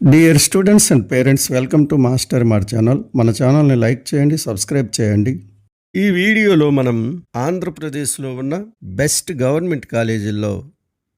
Dear students and parents, welcome to master మార్ channel. మన ఛానల్ని లైక్ చేయండి, సబ్స్క్రైబ్ చేయండి. ఈ వీడియోలో మనం ఆంధ్రప్రదేశ్లో ఉన్న బెస్ట్ గవర్నమెంట్ కాలేజీల్లో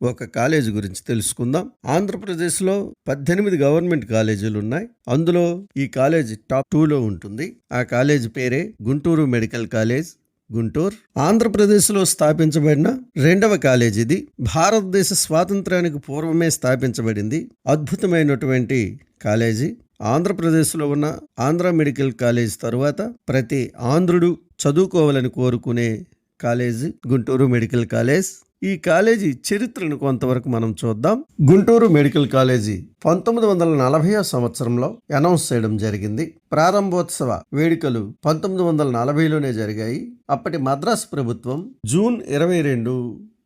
ఒక కాలేజీ గురించి తెలుసుకుందాం. ఆంధ్రప్రదేశ్లో 18 గవర్నమెంట్ కాలేజీలు ఉన్నాయి. అందులో ఈ కాలేజీ టాప్ 2లో ఉంటుంది. ఆ కాలేజీ పేరే గుంటూరు మెడికల్ కాలేజ్, గుంటూరు. ఆంధ్రప్రదేశ్లో స్థాపించబడిన రెండవ కాలేజ్ ఇది. భారతదేశ స్వాతంత్రానికి పూర్వమే స్థాపించబడింది. అద్భుతమైనటువంటి కాలేజీ. ఆంధ్రప్రదేశ్లో ఉన్న ఆంధ్ర మెడికల్ కాలేజ్ తరువాత ప్రతి ఆంధ్రుడు చదువుకోవాలని కోరుకునే కాలేజీ గుంటూరు మెడికల్ కాలేజ్. ఈ కాలేజీ చరిత్రను కొంతవరకు మనం చూద్దాం. గుంటూరు మెడికల్ కాలేజీ 1940 సంవత్సరంలో అనౌన్స్ చేయడం జరిగింది. ప్రారంభోత్సవ వేడుకలు 1940లోనే జరిగాయి. అప్పటి మద్రాసు ప్రభుత్వం జూన్ 22,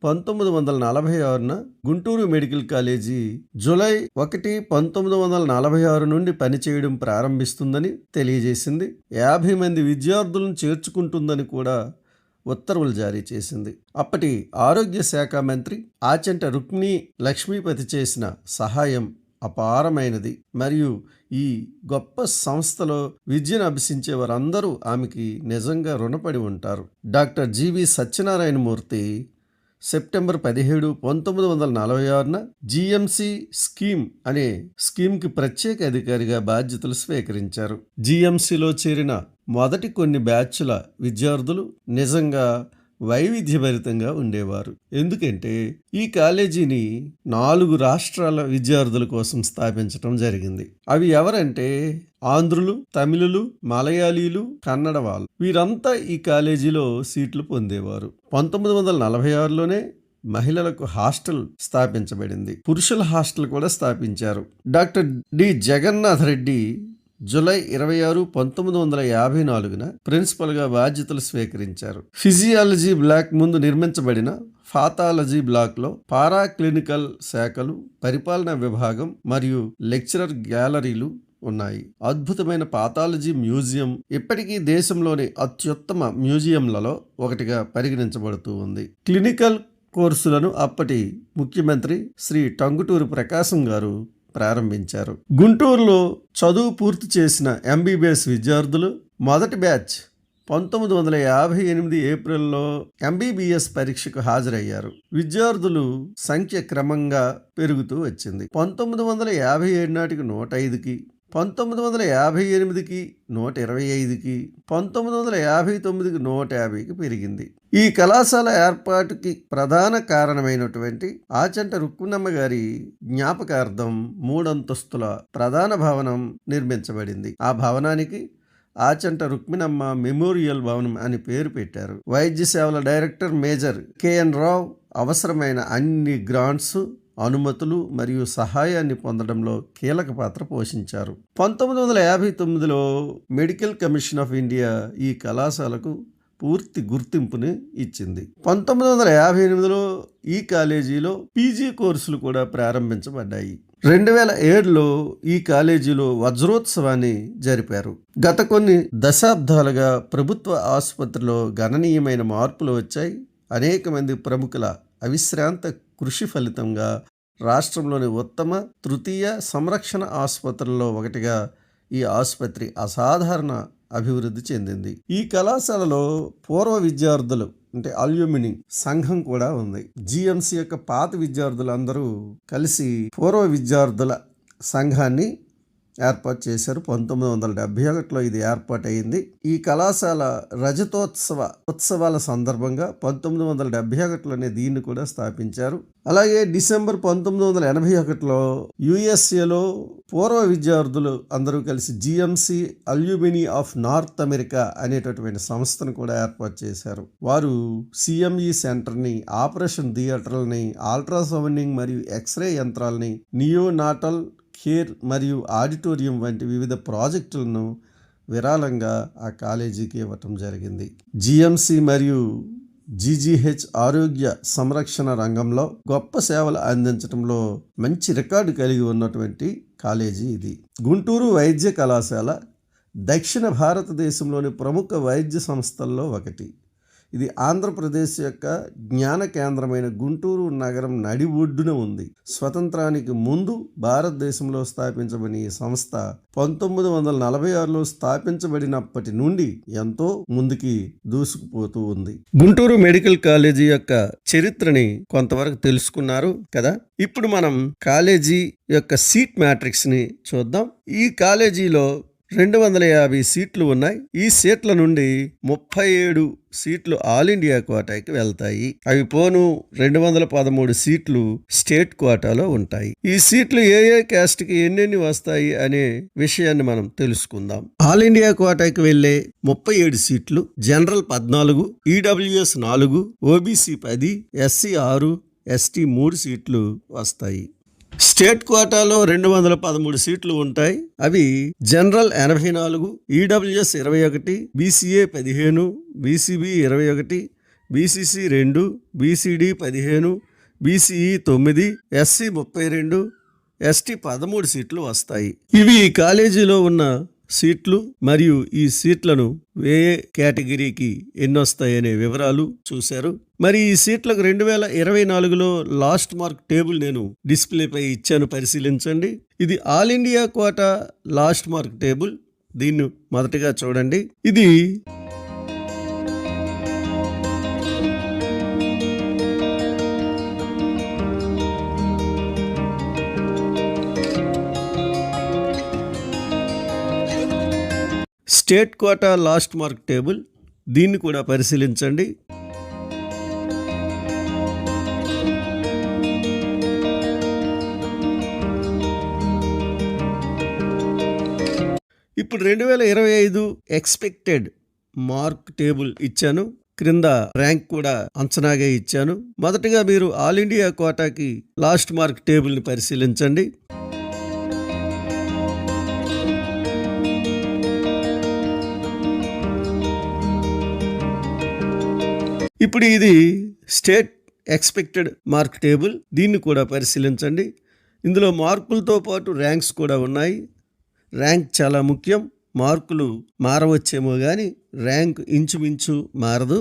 1946న గుంటూరు మెడికల్ కాలేజీ జూలై 1, 1946 నుండి పనిచేయడం ప్రారంభిస్తుందని తెలియజేసింది. 50 మంది విద్యార్థులను చేర్చుకుంటుందని కూడా ఉత్తర్వులు జారీ చేసింది. అప్పటి ఆరోగ్య శాఖ మంత్రి ఆచంట రుక్మిణి లక్ష్మీపతి చేసిన సహాయం అపారమైనది. మరియు ఈ గొప్ప సంస్థలో విద్యను అభ్యసించే వారందరూ ఆమెకి నిజంగా రుణపడి ఉంటారు. డాక్టర్ జీవి సత్యనారాయణమూర్తి సెప్టెంబర్ 17, 1946న జిఎంసి స్కీమ్ అనే స్కీమ్కి ప్రత్యేక అధికారిగా బాధ్యతలు స్వీకరించారు. జిఎంసిలో చేరిన మొదటి కొన్ని బ్యాచ్ల విద్యార్థులు నిజంగా వైవిధ్యభరితంగా ఉండేవారు. ఎందుకంటే ఈ కాలేజీని 4 రాష్ట్రాల విద్యార్థుల కోసం స్థాపించడం జరిగింది. అవి ఎవరంటే ఆంధ్రులు, తమిళులు, మలయాళీలు, కన్నడ వాళ్ళు. వీరంతా ఈ కాలేజీలో సీట్లు పొందేవారు. 1946లోనే మహిళలకు హాస్టల్ స్థాపించబడింది. పురుషుల హాస్టల్ కూడా స్థాపించారు. Doctor D Jagannath Reddy July 26, 1954న ప్రిన్సిపల్గా బాధ్యతలు స్వీకరించారు. ఫిజియాలజీ బ్లాక్ ముందు నిర్మించబడిన పాథాలజీ బ్లాక్లో పారా క్లినికల్ శాఖలు, పరిపాలనా విభాగం మరియు లెక్చరర్ గ్యాలరీలు ఉన్నాయి. అద్భుతమైన పాథాలజీ మ్యూజియం ఇప్పటికీ దేశంలోని అత్యుత్తమ మ్యూజియంలలో ఒకటిగా పరిగణించబడుతూ ఉంది. క్లినికల్ కోర్సులను అప్పటి ముఖ్యమంత్రి శ్రీ టంగుటూరి ప్రకాశం గారు ప్రారంభించారు. గుంటూరులో చదువు పూర్తి చేసిన ఎంబీబీఎస్ విద్యార్థులు మొదటి బ్యాచ్ 1958 ఏప్రిల్లో ఎంబీబీఎస్ పరీక్షకు హాజరయ్యారు. విద్యార్థులు సంఖ్య క్రమంగా పెరుగుతూ వచ్చింది. 1957 నాటికి 105కి, 1958కి 125కి, 1959కి 150కి పెరిగింది. ఈ కళాశాల ఏర్పాటుకి ప్రధాన కారణమైనటువంటి ఆచంట రుక్మిణమ్మ గారి జ్ఞాపకార్థం 3 అంతస్తుల ప్రధాన భవనం నిర్మించబడింది. ఆ భవనానికి ఆచంట రుక్మిణమ్మ మెమోరియల్ భవనం అని పేరు పెట్టారు. వైద్య సేవల డైరెక్టర్ మేజర్ కెఎన్ రావు అవసరమైన అన్ని గ్రాంట్స్, అనుమతులు మరియు సహాయాన్ని పొందడంలో కీలక పాత్ర పోషించారు. 1959లో మెడికల్ కమిషన్ ఆఫ్ ఇండియా ఈ కళాశాలకు పూర్తి గుర్తింపుని ఇచ్చింది. 1958లో ఈ కాలేజీలో పీజీ కోర్సులు కూడా ప్రారంభించబడ్డాయి. 2007లో ఈ కాలేజీలో వజ్రోత్సవాన్ని జరిపారు. గత కొన్ని దశాబ్దాలుగా ప్రభుత్వ ఆసుపత్రిలో గణనీయమైన మార్పులు వచ్చాయి. అనేక మంది ప్రముఖుల అవిశ్రాంత కృషి ఫలితంగా రాష్ట్రంలోని ఉత్తమ తృతీయ సంరక్షణ ఆసుపత్రుల్లో ఒకటిగా ఈ ఆసుపత్రి అసాధారణ అభివృద్ధి చెందింది. ఈ కళాశాలలో పూర్వ విద్యార్థులు అంటే అల్యూమిని సంఘం కూడా ఉంది. జిఎంసి యొక్క పాత విద్యార్థులందరూ కలిసి పూర్వ విద్యార్థుల సంఘాన్ని ఏర్పాటు చేశారు. 1971లో ఇది ఏర్పాటైంది. ఈ కళాశాల రజతోత్సవ ఉత్సవాల సందర్భంగా 1971లోనే దీన్ని కూడా స్థాపించారు. అలాగే డిసెంబర్ 1981లో యుఎస్ఏలో పూర్వ విద్యార్థులు అందరూ కలిసి GMC alumni of north America అనేటటువంటి సంస్థను కూడా ఏర్పాటు చేశారు. వారు సిఎంఈ సెంటర్ని, ఆపరేషన్ థియేటర్లని, అల్ట్రాసౌండింగ్ మరియు ఎక్స్రే యంత్రాలని, నియోనాటల్ కేర్ మరియు ఆడిటోరియం వంటి వివిధ ప్రాజెక్టులను విరాళంగా ఆ కాలేజీకి ఇవ్వటం జరిగింది. జిఎంసి మరియు జీజీహెచ్ ఆరోగ్య సంరక్షణ రంగంలో గొప్ప సేవలు అందించడంలో మంచి రికార్డు కలిగి ఉన్నటువంటి కాలేజీ ఇది. గుంటూరు వైద్య కళాశాల దక్షిణ భారతదేశంలోని ప్రముఖ వైద్య సంస్థల్లో ఒకటి. ఇది ఆంధ్రప్రదేశ్ యొక్క జ్ఞాన కేంద్రమైన గుంటూరు నగరం నడి ఒడ్డున ఉంది. స్వతంత్రానికి ముందు భారతదేశంలో స్థాపించబడిన ఈ సంస్థ 1946లో స్థాపించబడినప్పటి నుండి ఎంతో ముందుకి దూసుకుపోతూ ఉంది. గుంటూరు మెడికల్ కాలేజీ యొక్క చరిత్రని కొంతవరకు తెలుసుకున్నారు కదా. ఇప్పుడు మనం కాలేజీ యొక్క సీట్ మ్యాట్రిక్స్ ని చూద్దాం. ఈ కాలేజీలో 250 సీట్లు ఉన్నాయి. ఈ సీట్ల నుండి 37 సీట్లు ఆల్ ఇండియా కోటాకి వెళ్తాయి. అవి పోను 213 సీట్లు స్టేట్ కోటాలో ఉంటాయి. ఈ సీట్లు ఏ క్యాస్ట్ కి ఎన్నెన్ని వస్తాయి అనే విషయాన్ని మనం తెలుసుకుందాం. ఆల్ ఇండియా కోటాకి వెళ్లే 37 సీట్లు, general 14, EWS 4, OBC 10, SC 6, ST 3 సీట్లు వస్తాయి. స్టేట్ కోటాలో 213 సీట్లు ఉంటాయి. అవి general 84, EWS 21, BCA 15, BCB 21, BCC 2, BCD 15, BCE 9, SC 32, ST 13 సీట్లు వస్తాయి. ఇవి కాలేజీలో ఉన్న సీట్లు మరియు ఈ సీట్లను ఏ కేటగిరీకి ఎన్నొస్తాయనే వివరాలు చూశారు. మరి ఈ సీట్లకు 2024లో లాస్ట్ మార్క్ టేబుల్ నేను డిస్ప్లేపై ఇచ్చాను, పరిశీలించండి. ఇది all India quota last mark table. దీన్ని మొదటగా చూడండి. ఇది state quota last mark table. దీన్ని కూడా పరిశీలించండి. ఇప్పుడు 2025 ఎక్స్పెక్టెడ్ మార్క్ టేబుల్ ఇచ్చాను. క్రింద ర్యాంక్ కూడా అంచనాగా ఇచ్చాను. మొదటగా మీరు ఆల్ ఇండియా కోటాకి లాస్ట్ మార్క్ టేబుల్ని పరిశీలించండి. ఇప్పుడు ఇది స్టేట్ ఎక్స్పెక్టెడ్ మార్క్ టేబుల్. దీన్ని కూడా పరిశీలించండి. ఇందులో మార్కులతో పాటు ర్యాంక్స్ కూడా ఉన్నాయి. ర్యాంక్ చాలా ముఖ్యం. మార్కులు మారవచ్చేమో కానీ ర్యాంక్ ఇంచుమించు మారదు.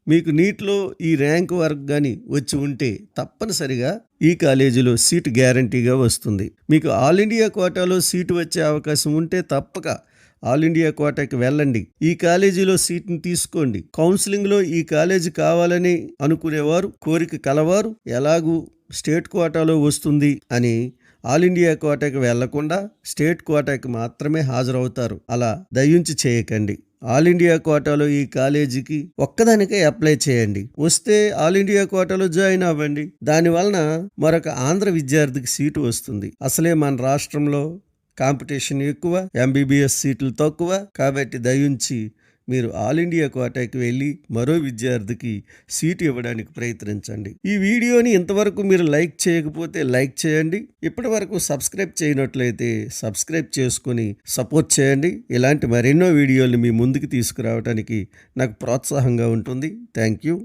మీకు నీట్లో ఈ ర్యాంక్ వరకు కానీ వచ్చి ఉంటే తప్పనిసరిగా ఈ కాలేజీలో సీటు గ్యారంటీగా వస్తుంది. మీకు ఆల్ ఇండియా కోటాలో సీటు వచ్చే అవకాశం ఉంటే తప్పక ఆల్ ఇండియా కోటాకి వెళ్ళండి. ఈ కాలేజీలో సీట్ని తీసుకోండి. కౌన్సిలింగ్లో ఈ కాలేజీ కావాలని అనుకునేవారు, కోరిక కలవారు ఎలాగూ స్టేట్ కోటాలో వస్తుంది అని ఆల్ ఇండియా కోటాకి వెళ్లకుండా స్టేట్ కోటాకి మాత్రమే హాజరవుతారు. అలా దయించి చేయకండి. ఆల్ ఇండియా కోటాలో ఈ కాలేజీకి ఒక్కదానికే అప్లై చేయండి. వస్తే ఆల్ ఇండియా కోటాలో జాయిన్ అవ్వండి. దానివలన మరొక ఆంధ్ర విద్యార్థికి సీటు వస్తుంది. అసలే మన రాష్ట్రంలో కాంపిటీషన్ ఎక్కువ, ఎంబీబీఎస్ సీట్లు తక్కువ. కాబట్టి దయించి మీరు ఆల్ ఇండియా కోటాకి వెళ్ళి మరో విద్యార్థికి సీటు ఇవ్వడానికి ప్రయత్నించండి. ఈ వీడియోని ఇంతవరకు మీరు లైక్ చేయకపోతే లైక్ చేయండి. ఇప్పటి వరకు సబ్స్క్రైబ్ చేయనట్లయితే సబ్స్క్రైబ్ చేసుకొని సపోర్ట్ చేయండి. ఇలాంటి మరెన్నో వీడియోలు మీ ముందుకు తీసుకురావడానికి నాకు ప్రోత్సాహంగా ఉంటుంది. Thank you.